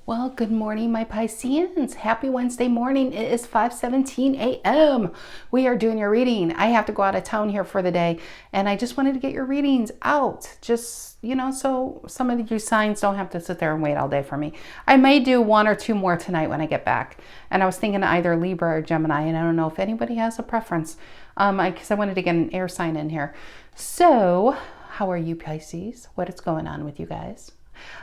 Well, good morning, my Pisceans. Happy Wednesday morning. It is 5:17 a.m. We are doing your reading. I have to go out of town here for the day, and I just wanted to get your readings out. Just, so some of you signs don't have to sit there and wait all day for me. I may do one or two more tonight when I get back. And I was thinking either Libra or Gemini, and I don't know if anybody has a preference, because I wanted to get an air sign in here. So, how are you, Pisces? What is going on with you guys?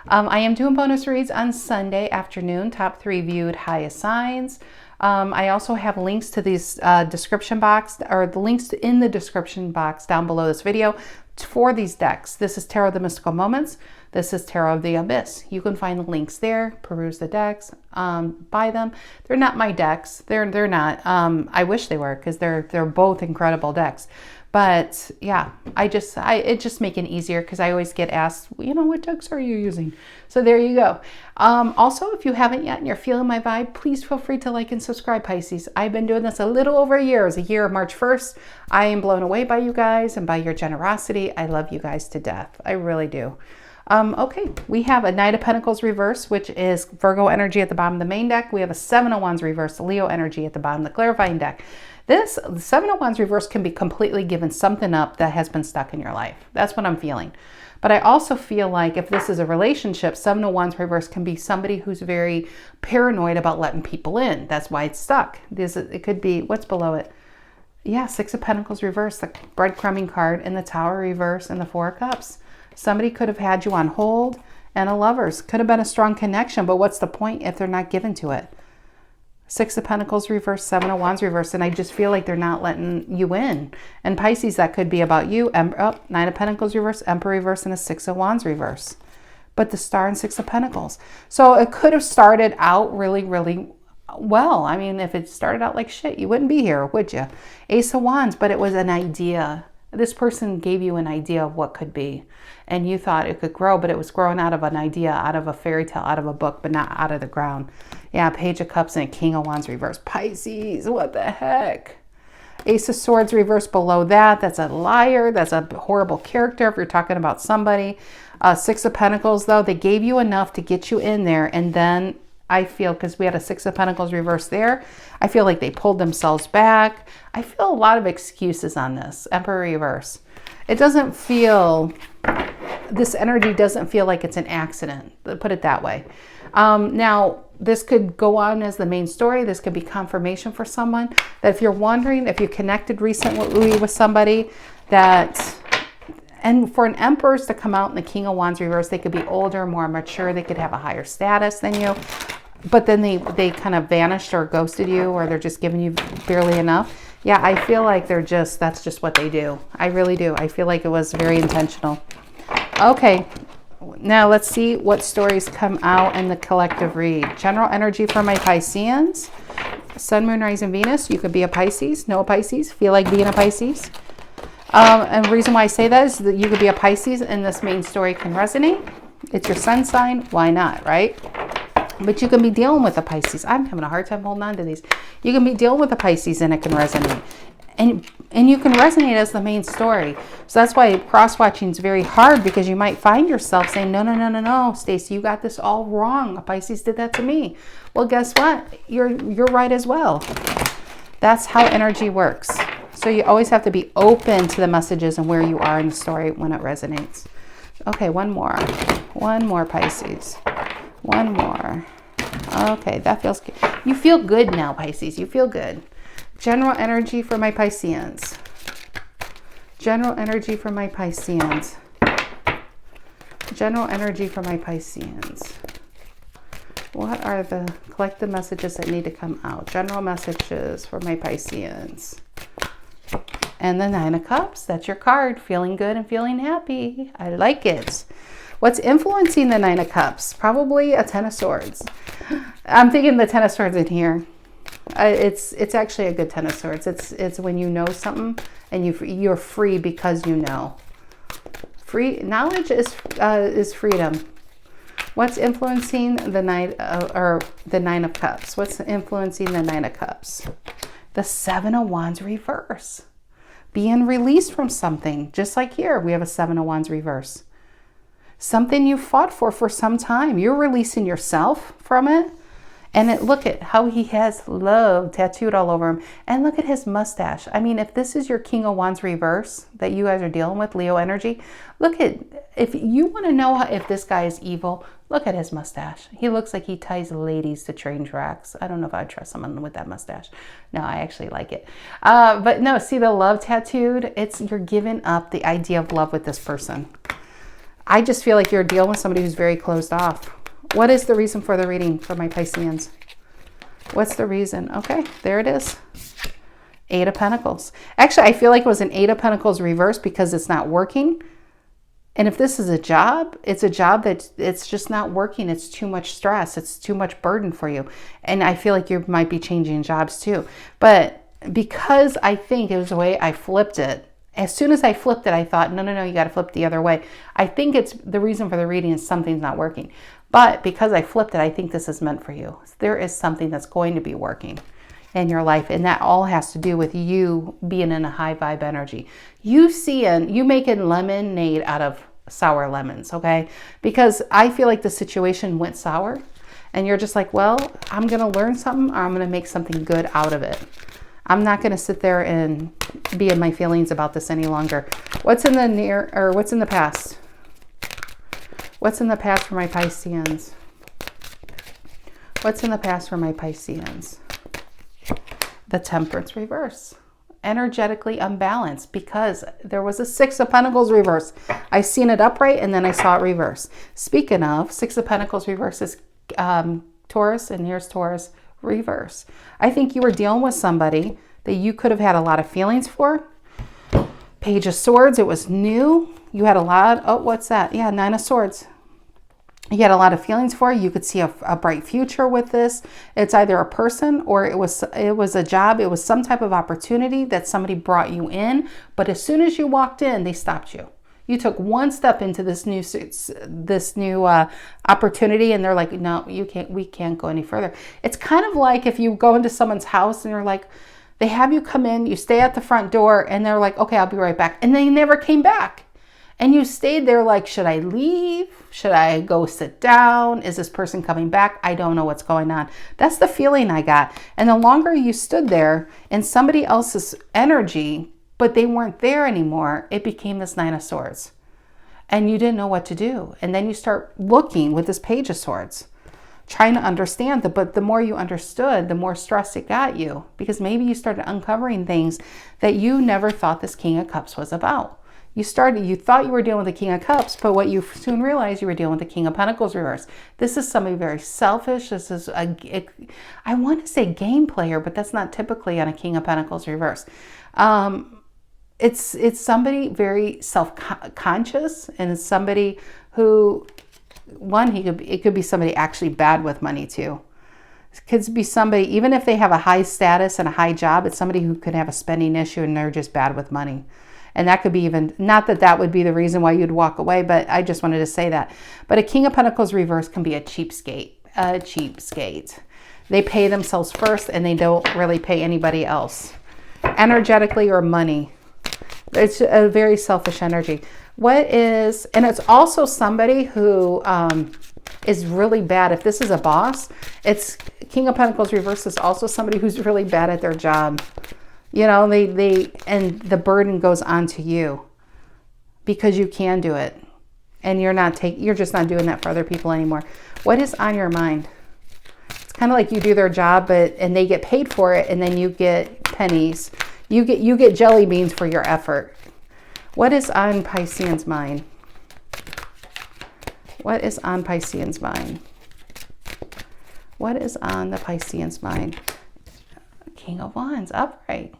I am doing bonus reads on Sunday afternoon, top 3 viewed highest signs. I also have links to these description box, or the links in the description box down below this video for these decks. This is Tarot of the Mystical Moments. This is Tarot of the Abyss. You can find the links there, peruse the decks, buy them. They're not my decks. They're not. I wish they were, because they're both incredible decks. But yeah, it just make it easier, because I always get asked, what decks are you using? So there you go. Also, if you haven't yet and you're feeling my vibe, please feel free to like and subscribe, Pisces. I've been doing this a little over a year. It was a year of March 1st. I am blown away by you guys and by your generosity. I love you guys to death. I really do. Okay, we have a Knight of Pentacles reverse, which is Virgo energy at the bottom of the main deck. We have a Seven of Wands reverse, Leo energy at the bottom of the clarifying deck. The Seven of Wands reverse can be completely giving something up that has been stuck in your life. That's what I'm feeling. But I also feel like if this is a relationship, Seven of Wands reverse can be somebody who's very paranoid about letting people in. That's why it's stuck. It could be, what's below it? Yeah, Six of Pentacles reverse, the breadcrumbing card, and the Tower reverse, and the Four of Cups. Somebody could have had you on hold, and a Lovers. Could have been a strong connection, but what's the point if they're not given to it? Six of Pentacles reverse, Seven of Wands reverse, and I just feel like they're not letting you in. And Pisces, that could be about you. Nine of Pentacles reverse, Emperor reverse, and a Six of Wands reverse. But the Star and Six of Pentacles. So it could have started out really, really well. I mean, if it started out like shit, you wouldn't be here, would you? Ace of Wands, but it was an idea. This person gave you an idea of what could be, and you thought it could grow, but it was growing out of an idea, out of a fairy tale, out of a book, but not out of the ground. Yeah, Page of Cups and a King of Wands reverse. Pisces, what the heck? Ace of Swords reverse below that. That's a liar. That's a horrible character if you're talking about somebody. Six of Pentacles, though, they gave you enough to get you in there, and then I feel, because we had a Six of Pentacles reverse there, I feel like they pulled themselves back. I feel a lot of excuses on this. Emperor reverse. It doesn't feel, this energy doesn't feel like it's an accident. Put it that way. Now, this could go on as the main story. This could be confirmation for someone that if you're wondering, if you connected recently with somebody that, and for an Empress to come out in the King of Wands reverse, they could be older, more mature. They could have a higher status than you. But then they kind of vanished or ghosted you, or they're just giving you barely enough. Yeah, I feel like that's just what they do. I really do. I feel like it was very intentional. Okay, now let's see what stories come out in the collective read. General energy for my Pisceans. Sun, Moon, Rising, Venus. You could be a Pisces, know a Pisces, feel like being a Pisces. And the reason why I say that is that you could be a Pisces and this main story can resonate. It's your sun sign. Why not, right? But you can be dealing with a Pisces. I'm having a hard time holding on to these. You can be dealing with a Pisces and it can resonate. And you can resonate as the main story. So that's why cross-watching is very hard, because you might find yourself saying, no, Stacy, you got this all wrong. A Pisces did that to me. Well, guess what? You're right as well. That's how energy works. So you always have to be open to the messages and where you are in the story when it resonates. Okay, one more. One more, Pisces. One more. Okay, that feels good. You feel good now, Pisces. You feel good. General energy for my Pisceans. General energy for my Pisceans. General energy for my Pisceans. What are the collective messages that need to come out? General messages for my Pisceans. And the Nine of Cups. That's your card. Feeling good and feeling happy. I like it. What's influencing the Nine of Cups? Probably a Ten of Swords. I'm thinking the Ten of Swords in here. It's actually a good Ten of Swords. It's when you know something and you're free because you know. Free knowledge is freedom. What's influencing the Nine of Cups? What's influencing the Nine of Cups? The Seven of Wands reverse. Being released from something, just like here we have a Seven of Wands reverse. something you fought for some time. You're releasing yourself from it. And look at how he has love tattooed all over him. And look at his mustache. I mean, if this is your King of Wands reverse that you guys are dealing with, Leo energy, look at, if you want to know if this guy is evil, look at his mustache. He looks like he ties ladies to train tracks. I don't know if I'd trust someone with that mustache. No, I actually like it. But no, see the love tattooed? You're giving up the idea of love with this person. I just feel like you're dealing with somebody who's very closed off. What is the reason for the reading for my Pisceans? What's the reason? Okay, there it is. 8 of Pentacles. Actually, I feel like it was an 8 of Pentacles reverse because it's not working. And if this is a job, it's a job that it's just not working. It's too much stress. It's too much burden for you. And I feel like you might be changing jobs too. But because I think it was the way I flipped it, as soon as I flipped it, I thought, no, you got to flip the other way. I think it's the reason for the reading is something's not working. But because I flipped it, I think this is meant for you. There is something that's going to be working in your life. And that all has to do with you being in a high vibe energy. You making lemonade out of sour lemons, okay? Because I feel like the situation went sour. And you're just like, well, I'm going to learn something or I'm going to make something good out of it. I'm not going to sit there and be in my feelings about this any longer. What's in the what's in the past? What's in the past for my Pisceans? What's in the past for my Pisceans? The Temperance reverse. Energetically unbalanced because there was a 6 of Pentacles reverse. I seen it upright and then I saw it reverse. Speaking of, 6 of Pentacles reverse is Taurus, and here's Taurus reverse. I think you were dealing with somebody that you could have had a lot of feelings for. Page of Swords, it was new. You had a lot, what's that? Yeah, 9 of Swords. You had a lot of feelings for. You could see a bright future with this. It's either a person or it was a job. It was some type of opportunity that somebody brought you in. But as soon as you walked in, they stopped you. You took one step into this new opportunity and they're like, no, we can't go any further. It's kind of like if you go into someone's house and you're like, they have you come in, you stay at the front door and they're like, okay, I'll be right back. And they never came back. And you stayed there like, should I leave? Should I go sit down? Is this person coming back? I don't know what's going on. That's the feeling I got. And the longer you stood there in somebody else's energy, but they weren't there anymore, it became this 9 of Swords. And you didn't know what to do. And then you start looking with this Page of Swords, trying to understand but the more you understood, the more stress it got you. Because maybe you started uncovering things that you never thought this King of Cups was about. You thought you were dealing with the King of Cups, but what you soon realized you were dealing with the King of Pentacles reverse. This is somebody very selfish. This is I want to say game player, but that's not typically on a King of Pentacles reverse. It's somebody very self-conscious, and it's somebody who, it could be somebody actually bad with money too. It could be somebody, even if they have a high status and a high job, it's somebody who could have a spending issue and they're just bad with money. And that could be even, not that that would be the reason why you'd walk away, but I just wanted to say that. But a King of Pentacles reverse can be a cheapskate. They pay themselves first and they don't really pay anybody else, energetically or money. It's a very selfish energy. And it's also somebody who is really bad. If this is a boss, it's King of Pentacles reverse is also somebody who's really bad at their job. You know, and the burden goes on to you because you can do it. And you're just not doing that for other people anymore. What is on your mind? It's kind of like you do their job, and they get paid for it, and then you get pennies. You get jelly beans for your effort. What is on Pisceans' mind? What is on Pisceans' mind? What is on the Pisceans' mind? King of Wands, upright.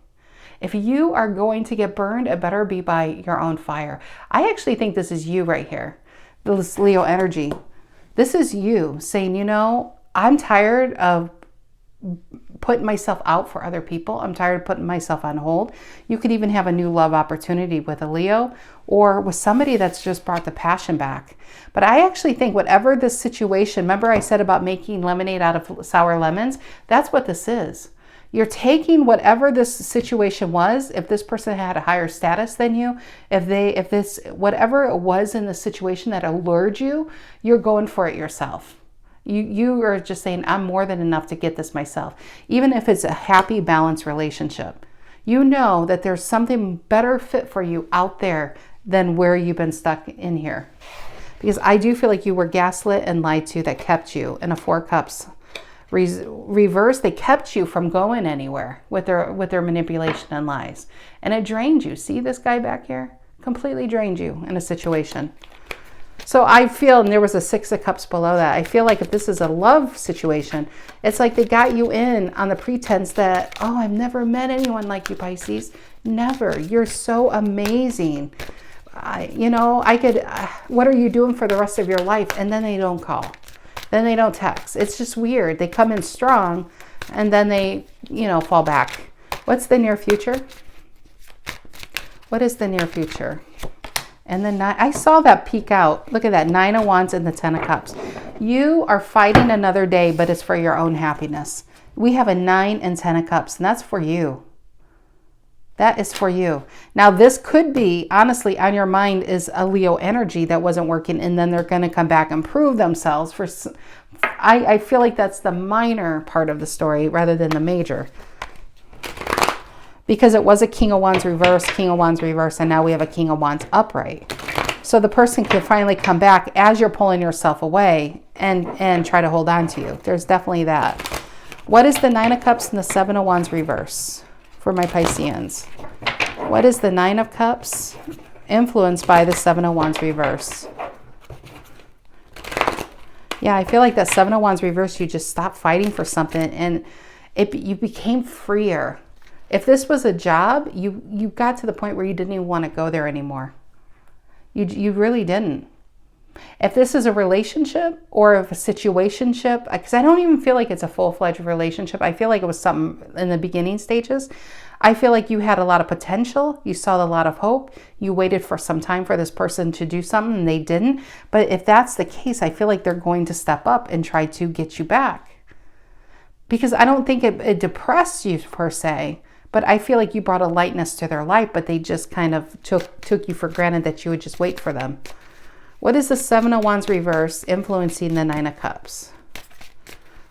If you are going to get burned, it better be by your own fire. I actually think this is you right here. This Leo energy. This is you saying, you know, I'm tired of putting myself out for other people. I'm tired of putting myself on hold. You could even have a new love opportunity with a Leo or with somebody that's just brought the passion back. But I actually think whatever this situation, remember I said about making lemonade out of sour lemons? That's what this is. You're taking whatever this situation was, if this person had a higher status than you, whatever it was in the situation that allured you, you're going for it yourself. You are just saying, I'm more than enough to get this myself. Even if it's a happy, balanced relationship, you know that there's something better fit for you out there than where you've been stuck in here. Because I do feel like you were gaslit and lied to that kept you in a Four of Cups. Reverse, they kept you from going anywhere with their manipulation and lies. And it drained you. See this guy back here? Completely drained you in a situation. So I feel, and there was a Six of Cups below that, I feel like if this is a love situation, it's like they got you in on the pretense that, oh, I've never met anyone like you, Pisces. Never. You're so amazing. What are you doing for the rest of your life? And then they don't call. Then they don't text. It's just weird. They come in strong and then they, fall back. What's the near future? What is the near future? And then I saw that peek out. Look at that, 9 of Wands and the 10 of Cups. You are fighting another day, but it's for your own happiness. We have a 9 and 10 of Cups, and that's for you. That is for you. Now, this could be, honestly, on your mind is a Leo energy that wasn't working, and then they're going to come back and prove themselves. I feel like that's the minor part of the story rather than the major. Because it was a King of Wands reverse, and now we have a King of Wands upright. So the person can finally come back as you're pulling yourself away and try to hold on to you. There's definitely that. What is the 9 of Cups and the 7 of Wands reverse for my Pisceans? What is the 9 of Cups influenced by the 7 of Wands reverse? Yeah, I feel like that 7 of Wands reverse, you just stopped fighting for something and you became freer. If this was a job, you got to the point where you didn't even want to go there anymore. You really didn't. If this is a relationship or if a situationship, because I don't even feel like it's a full-fledged relationship. I feel like it was something in the beginning stages. I feel like you had a lot of potential. You saw a lot of hope. You waited for some time for this person to do something and they didn't. But if that's the case, I feel like they're going to step up and try to get you back. Because I don't think it depressed you per se. But I feel like you brought a lightness to their life, but they just kind of took you for granted that you would just wait for them. What is the 7 of Wands reverse influencing the 9 of Cups?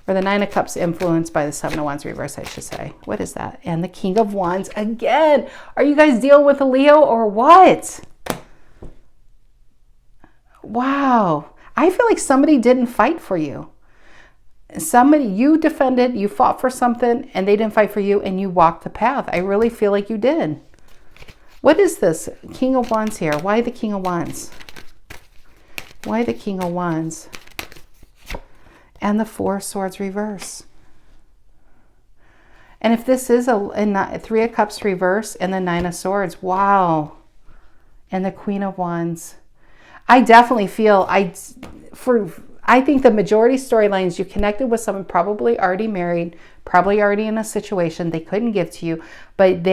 Or the 9 of Cups influenced by the 7 of Wands reverse, I should say. What is that? And the King of Wands again. Are you guys dealing with a Leo or what? Wow. I feel like somebody didn't fight for you. Somebody, you defended, you fought for something, and they didn't fight for you, and you walked the path. I really feel like you did. What is this? King of Wands here. Why the King of Wands? Why the King of Wands? And the 4 of Swords reverse. And if this is a 3 of Cups reverse and the 9 of Swords, wow. And the Queen of Wands. I definitely feel, I think the majority storylines, you connected with someone probably already married, probably already in a situation they couldn't give to you, but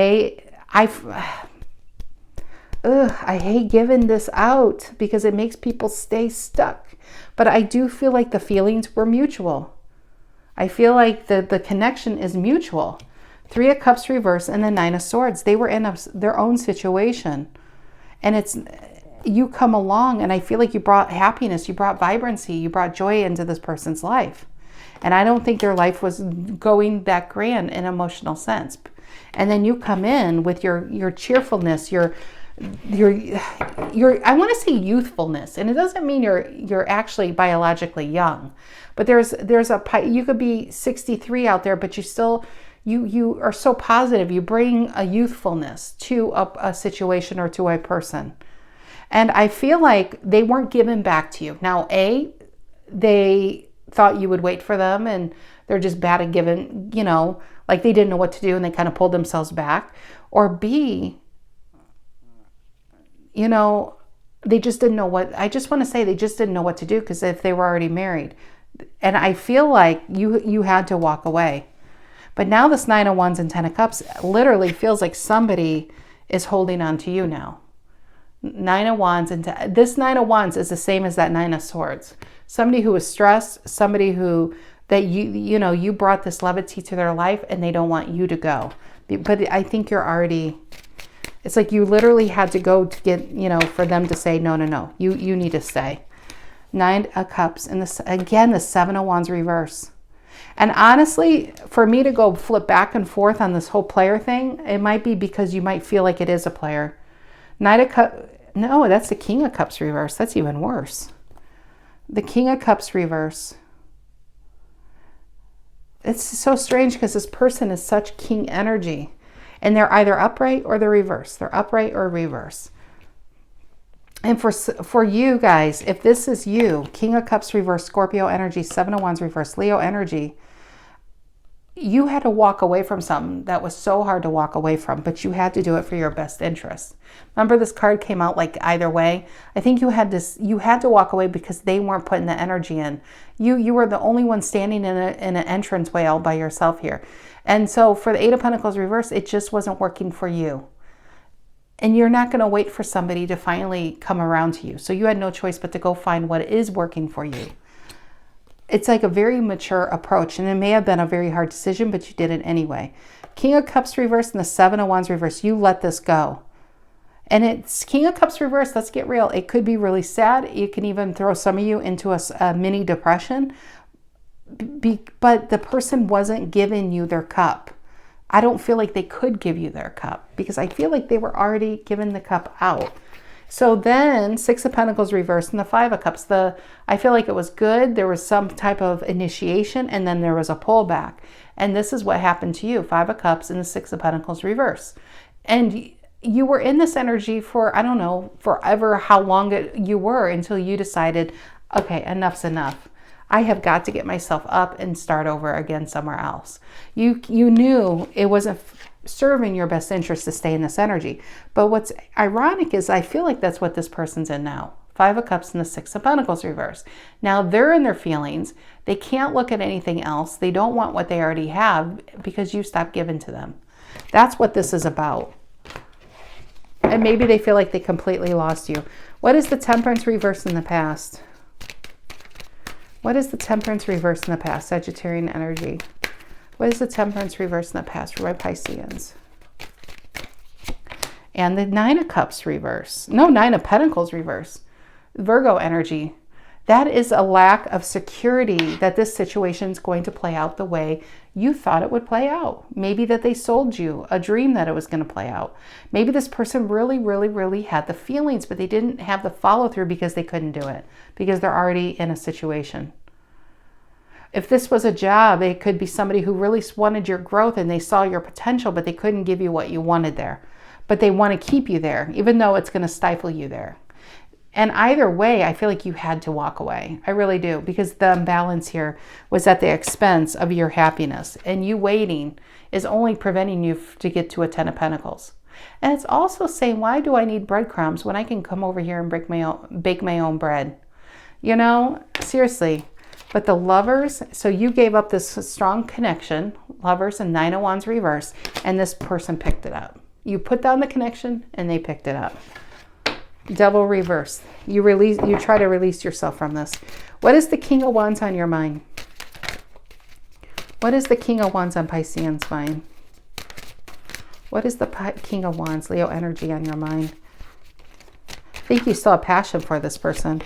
I hate giving this out because it makes people stay stuck. But I do feel like the feelings were mutual. I feel like the connection is mutual. 3 of Cups reverse and the 9 of Swords. They were in their own situation. And you come along and I feel like you brought happiness, you brought vibrancy, you brought joy into this person's life. And I don't think their life was going that grand in an emotional sense. And then you come in with your cheerfulness, your I want to say youthfulness, and it doesn't mean you're actually biologically young, but you could be 63 out there, but you are so positive. You bring a youthfulness to a situation or to a person. And I feel like they weren't given back to you. Now, they thought you would wait for them and they're just bad at giving, like they didn't know what to do and they kind of pulled themselves back. Or B, they just didn't know I just want to say they just didn't know what to do because if they were already married. And I feel like you had to walk away. But now this 9 of Wands and 10 of Cups literally feels like somebody is holding on to you now. 9 of Wands, and this 9 of Wands is the same as that 9 of Swords. Somebody who was stressed, somebody who that you know, you brought this levity to their life and they don't want you to go. But I think you're already, it's like you literally had to go to get, you know, for them to say, no, no, no, you need to stay. 9 of Cups. And this, again, the 7 of Wands reverse. And honestly, for me to go flip back and forth on this whole player thing, it might be because you might feel like it is a player. 9 of Cups. No, that's the King of Cups reverse. That's even worse. The King of Cups reverse. It's so strange because this person is such king energy. And they're either upright or they're reverse. They're upright or reverse. And for you guys, if this is you, King of Cups reverse, Scorpio energy, 7 of Wands reverse, Leo energy, you had to walk away from something that was so hard to walk away from, but you had to do it for your best interest. Remember, this card came out like either way. I think you had to walk away because they weren't putting the energy in. You were the only one standing in an entranceway all by yourself here. And so for the 8 of Pentacles reverse, it just wasn't working for you. And you're not going to wait for somebody to finally come around to you. So you had no choice but to go find what is working for you. It's like a very mature approach, and it may have been a very hard decision, but you did it anyway. King of Cups reverse and the 7 of Wands reverse. You let this go. And it's King of Cups reverse. Let's get real. It could be really sad. It can even throw some of you into a mini depression. But the person wasn't giving you their cup. I don't feel like they could give you their cup because I feel like they were already giving the cup out. So then 6 of Pentacles reversed and the 5 of Cups. I feel like it was good. There was some type of initiation and then there was a pullback. And this is what happened to you. 5 of Cups and the 6 of Pentacles reverse. And you were in this energy for, I don't know, forever, how long you were until you decided, okay, enough's enough. I have got to get myself up and start over again somewhere else. You knew it wasn't serving your best interest to stay in this energy. But what's ironic is I feel like that's what this person's in now. 5 of Cups and the 6 of Pentacles reverse. Now they're in their feelings. They can't look at anything else. They don't want what they already have because you stopped giving to them. That's what this is about. And maybe they feel like they completely lost you. What is the Temperance reverse in the past? What is the Temperance reverse in the past? Sagittarian energy. What is the Temperance reverse in the past for my Pisceans? And the 9 of Cups reverse. No, 9 of Pentacles reverse. Virgo energy. That is a lack of security that this situation is going to play out the way you thought it would play out. Maybe that they sold you a dream that it was going to play out. Maybe this person really, really, really had the feelings, but they didn't have the follow through because they couldn't do it, because they're already in a situation. If this was a job, it could be somebody who really wanted your growth and they saw your potential, but they couldn't give you what you wanted there. But they want to keep you there, even though it's going to stifle you there. And either way, I feel like you had to walk away. I really do, because the imbalance here was at the expense of your happiness. And you waiting is only preventing you to get to a 10 of Pentacles. And it's also saying, why do I need breadcrumbs when I can come over here and bake my own bread? You know, seriously. But the Lovers, so you gave up this strong connection, Lovers and 9 of Wands reverse, and this person picked it up. You put down the connection and they picked it up. Devil reverse. You try to release yourself from this. What is the King of Wands on your mind? What is the King of Wands on Pisceans' mind? What is the King of Wands, Leo energy, on your mind? I think you still have passion for this person.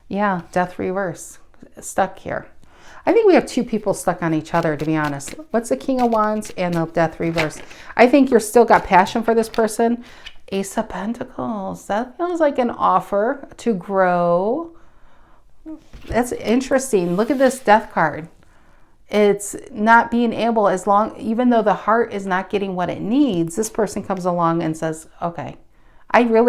Yeah, Death reverse. Stuck here. I think we have 2 people stuck on each other, to be honest. What's the King of Wands and the Death reverse? I think you're still got passion for this person. Ace of Pentacles. That feels like an offer to grow. That's interesting. Look at this Death card. It's not being able, even though the heart is not getting what it needs, this person comes along and says, okay, I do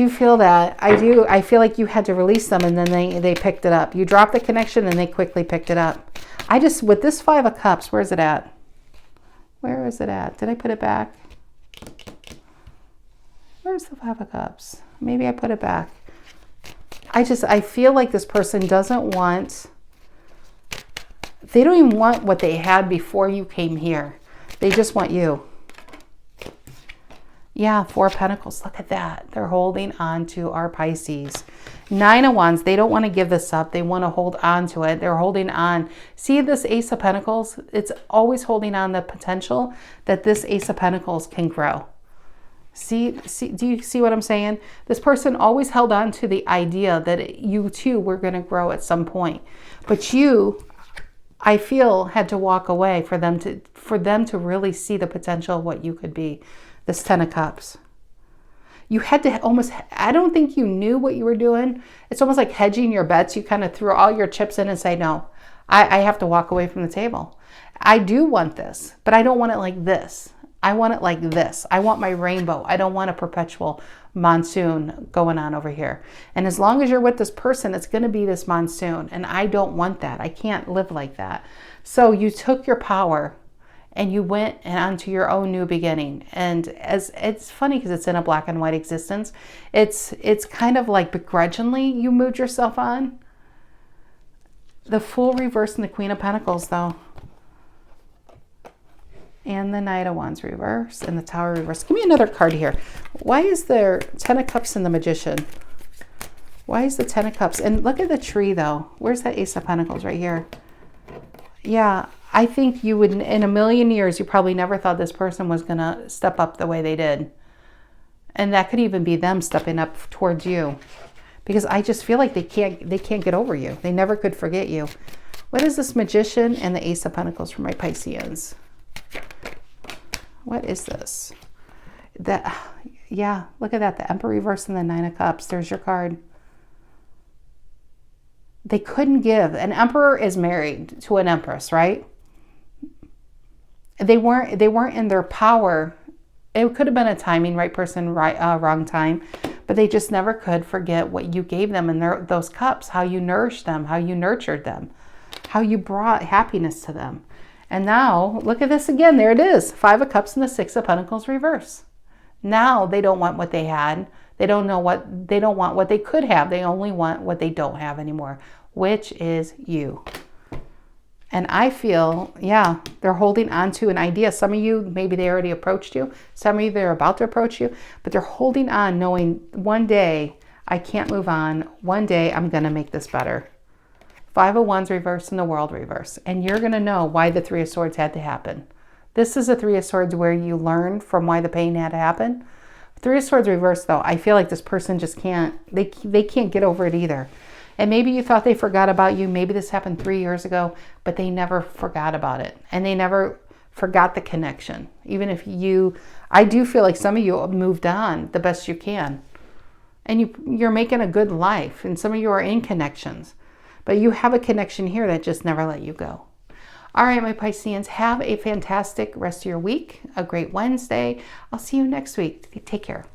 feel that. I feel like you had to release them and then they picked it up. You dropped the connection and they quickly picked it up. With this 5 of Cups, where's it at? Where is it at? Did I put it back? Where's the 5 of Cups? Maybe I put it back. I feel like this person doesn't want, they don't even want what they had before you came here. They just want you. Yeah, 4 of Pentacles. Look at that. They're holding on to our Pisces. Nine of Wands, they don't want to give this up. They want to hold on to it. They're holding on. See this Ace of Pentacles? It's always holding on the potential that this Ace of Pentacles can grow. See, do you see what I'm saying? This person always held on to the idea that you too were going to grow at some point. But you, I feel, had to walk away for them to really see the potential of what you could be. This Ten of Cups. You had to almost, I don't think you knew what you were doing. It's almost like hedging your bets. You kind of threw all your chips in and say, no, I have to walk away from the table. I do want this, but I don't want it like this. I want it like this. I want my rainbow. I don't want a perpetual monsoon going on over here. And as long as you're with this person, it's going to be this monsoon. And I don't want that. I can't live like that. So you took your power and you went onto your own new beginning. And as it's funny because it's in a black and white existence, it's kind of like begrudgingly you moved yourself on. The Fool reverse and the Queen of Pentacles though. And the Knight of Wands reverse and the Tower reverse. Give me another card here. Why is there Ten of Cups and the Magician? Why is the Ten of Cups? And look at the tree though. Where's that Ace of Pentacles right here? Yeah, I think you would, in a million years, you probably never thought this person was going to step up the way they did. And that could even be them stepping up towards you. Because I just feel like they can't get over you. They never could forget you. What is this Magician and the Ace of Pentacles for my Pisceans? What is this? Yeah, look at that. The Emperor reverse and the Nine of Cups. There's your card. They couldn't give. An emperor is married to an empress, right? They weren't in their power. It could have been a timing, right person, wrong time, but they just never could forget what you gave them in those cups, how you nourished them, how you nurtured them, how you brought happiness to them. And now, look at this again. There it is. Five of Cups and the Six of Pentacles reverse. Now they don't want what they had. They don't want what they could have. They only want what they don't have anymore, which is you. And I feel, yeah, they're holding on to an idea. Some of you, maybe they already approached you. Some of you, they're about to approach you. But they're holding on knowing one day I can't move on. One day I'm going to make this better. Five of Wands reverse and the World reverse. And you're going to know why the Three of Swords had to happen. This is a Three of Swords where you learn from why the pain had to happen. Three of Swords reverse, though, I feel like this person just can't, they can't get over it either. And maybe you thought they forgot about you. Maybe this happened 3 years ago, but they never forgot about it. And they never forgot the connection. Even if I do feel like some of you moved on the best you can. And you're making a good life. And some of you are in connections. But you have a connection here that just never let you go. All right, my Pisceans, have a fantastic rest of your week. A great Wednesday. I'll see you next week. Take care.